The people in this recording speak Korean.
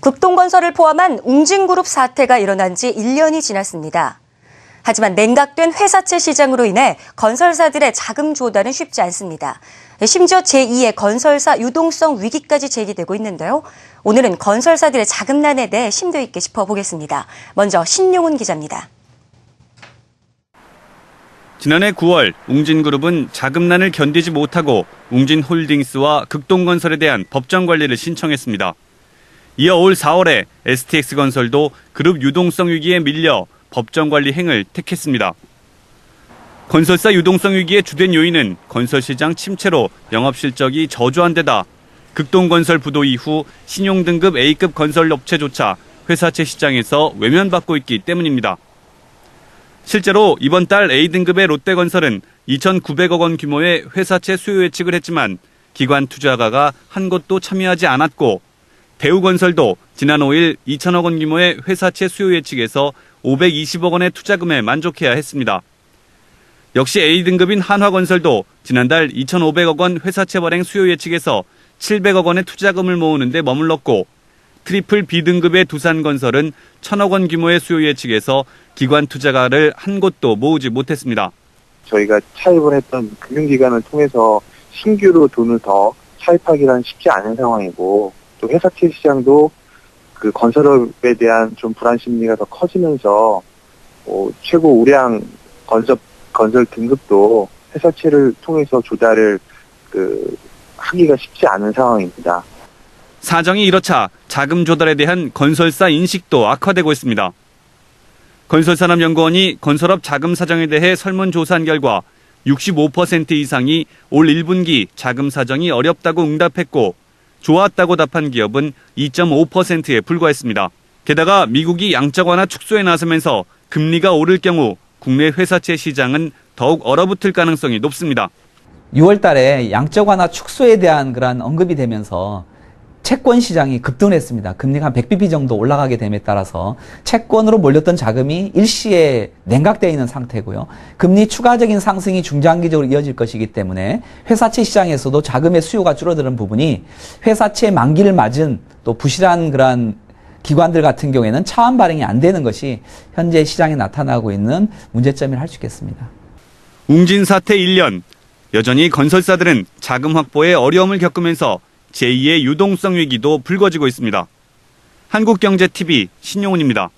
극동건설을 포함한 웅진그룹 사태가 일어난 지 1년이 지났습니다. 하지만 냉각된 회사채 시장으로 인해 건설사들의 자금 조달은 쉽지 않습니다. 심지어 제2의 건설사 유동성 위기까지 제기되고 있는데요. 오늘은 건설사들의 자금난에 대해 심도 있게 짚어보겠습니다. 먼저 신용훈 기자입니다. 지난해 9월 웅진그룹은 자금난을 견디지 못하고 웅진홀딩스와 극동건설에 대한 법정 관리를 신청했습니다. 이어 올 4월에 STX건설도 그룹 유동성 위기에 밀려 법정 관리 행을 택했습니다. 건설사 유동성 위기의 주된 요인은 건설시장 침체로 영업실적이 저조한 데다 극동건설 부도 이후 신용등급 A급 건설업체조차 회사채 시장에서 외면받고 있기 때문입니다. 실제로 이번 달 A등급의 롯데건설은 2,900억 원 규모의 회사채 수요 예측을 했지만 기관 투자가가 한 곳도 참여하지 않았고 대우건설도 지난 5일 2천억 원 규모의 회사채 수요 예측에서 520억 원의 투자금에 만족해야 했습니다. 역시 A등급인 한화건설도 지난달 2,500억 원 회사채 발행 수요 예측에서 700억 원의 투자금을 모으는 데 머물렀고 트리플 B등급의 두산건설은 1,000억 원 규모의 수요 예측에서 기관 투자가를 한 곳도 모으지 못했습니다. 저희가 차입을 했던 금융기관을 통해서 신규로 돈을 더 차입하기란 쉽지 않은 상황이고 또 회사채 시장도 그 건설업에 대한 좀 불안 심리가 더 커지면서 최고 우량 건설 등급도 회사채를 통해서 조달을 하기가 쉽지 않은 상황입니다. 사정이 이렇자 자금 조달에 대한 건설사 인식도 악화되고 있습니다. 건설산업연구원이 건설업 자금 사정에 대해 설문조사한 결과 65% 이상이 올 1분기 자금 사정이 어렵다고 응답했고 좋았다고 답한 기업은 2.5%에 불과했습니다. 게다가 미국이 양적 완화 축소에 나서면서 금리가 오를 경우 국내 회사채 시장은 더욱 얼어붙을 가능성이 높습니다. 6월 달에 양적 완화 축소에 대한 그런 언급이 되면서 채권 시장이 급등했습니다. 금리가 한 100bp 정도 올라가게 됨에 따라서 채권으로 몰렸던 자금이 일시에 냉각되어 있는 상태고요. 금리 추가적인 상승이 중장기적으로 이어질 것이기 때문에 회사채 시장에서도 자금의 수요가 줄어드는 부분이 회사채 만기를 맞은 또 부실한 그러한 기관들 같은 경우에는 차환 발행이 안 되는 것이 현재 시장에 나타나고 있는 문제점이라 할 수 있겠습니다. 웅진 사태 1년, 여전히 건설사들은 자금 확보에 어려움을 겪으면서 제2의 유동성 위기도 불거지고 있습니다. 한국경제TV 신용훈입니다.